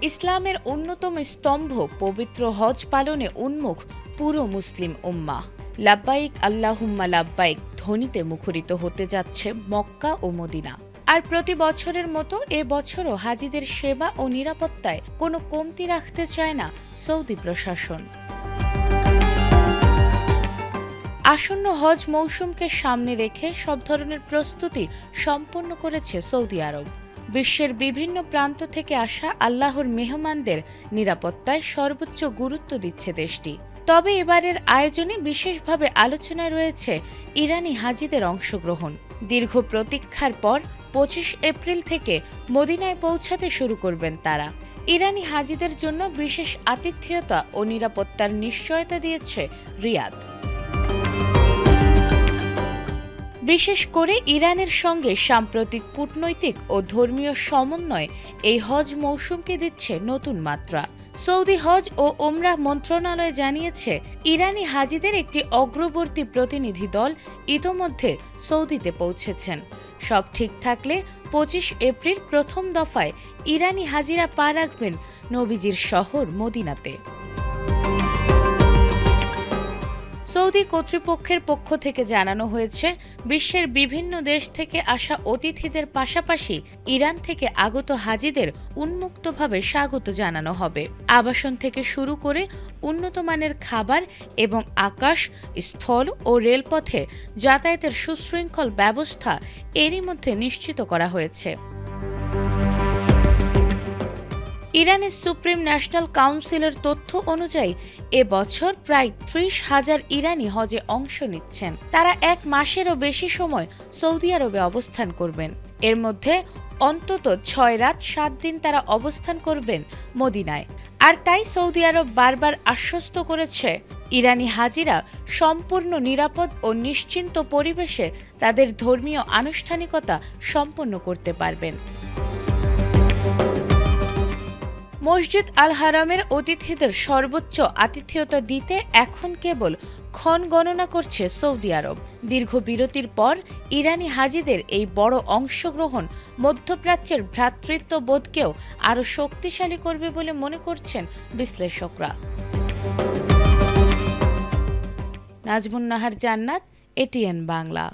ইসলামের অন্যতম স্তম্ভ পবিত্র হজ পালনে উন্মুখ পুরো মুসলিম উম্মাহ। লাব্বাইক আল্লাহুম্মা লাব্বাইক ধ্বনিতে মুখরিত হতে যাচ্ছে মক্কা ও মদিনা। আর প্রতি বছরের মতো এবছরও হাজিদের সেবা ও নিরাপত্তায় কোনো কমতি রাখতে চায় না সৌদি প্রশাসন। আসন্ন হজ মৌসুমকে সামনে রেখে সব ধরনের প্রস্তুতি সম্পন্ন করেছে সৌদি আরব। বিশ্বের বিভিন্ন প্রান্ত থেকে আসা আল্লাহর মেহমানদের নিরাপত্তায় সর্বোচ্চ গুরুত্ব দিচ্ছে দেশটি। তবে এবারের আয়োজনে বিশেষভাবে আলোচনায় রয়েছে ইরানি হাজিদের অংশগ্রহণ। দীর্ঘ প্রতীক্ষার পর 25 এপ্রিল থেকে মদিনায় পৌঁছাতে শুরু করবেন তারা। ইরানি হাজিদের জন্য বিশেষ আতিথেয়তা ও নিরাপত্তার নিশ্চয়তা দিয়েছে রিয়াদ। বিশেষ করে ইরানের সঙ্গে সাম্প্রতিক কূটনৈতিক ও ধর্মীয় সমন্বয় এই হজ মৌসুমকে দিচ্ছে নতুন মাত্রা। সৌদি হজ ও ওমরাহ মন্ত্রণালয় জানিয়েছে, ইরানি হাজিদের একটি অগ্রবর্তী প্রতিনিধি দল ইতোমধ্যে সৌদিতে পৌঁছেছেন। সব ঠিক থাকলে 25 এপ্রিল প্রথম দফায় ইরানি হাজিরা পা রাখবেন নবীজির শহর মদিনাতে। সৌদি কর্তৃপক্ষের পক্ষ থেকে জানানো হয়েছে, বিশ্বের বিভিন্ন দেশ থেকে আসা অতিথিদের পাশাপাশি ইরান থেকে আগত হাজিদের উন্মুক্তভাবে স্বাগত জানানো হবে। আবাসন থেকে শুরু করে উন্নত মানের খাবার এবং আকাশ, স্থল ও রেলপথে যাতায়াতের সুশৃঙ্খল ব্যবস্থা এরই মধ্যে নিশ্চিত করা হয়েছে। ইরানের সুপ্রিম ন্যাশনাল কাউন্সিলের তথ্য অনুযায়ী এবছর প্রায় 30,000 ইরানি হজে অংশ নিচ্ছেন। তারা 1 মাসেরও বেশি সময় সৌদি আরবে অবস্থান করবেন। এর মধ্যে অন্তত 6 রাত 7 দিন তারা অবস্থান করবেন মদিনায়। আর তাই সৌদি আরব বারবার আশ্বস্ত করেছে, ইরানি হাজিরা সম্পূর্ণ নিরাপদ ও নিশ্চিন্ত পরিবেশে তাদের ধর্মীয় আনুষ্ঠানিকতা সম্পন্ন করতে পারবেন। মসজিদ আল হারামের অতিথিদের সর্বোচ্চ আতিথেয়তা দিতে এখন কেবল ক্ষণ গণনা করছে সৌদি আরব। দীর্ঘ বিরতির পর ইরানি হাজিদের এই বড় অংশগ্রহণ মধ্যপ্রাচ্যের ভ্রাতৃত্ববোধকেও আরও শক্তিশালী করবে বলে মনে করছেন বিশ্লেষকরা। নাজমুন নাহার জান্নাত, এটিএন বাংলা।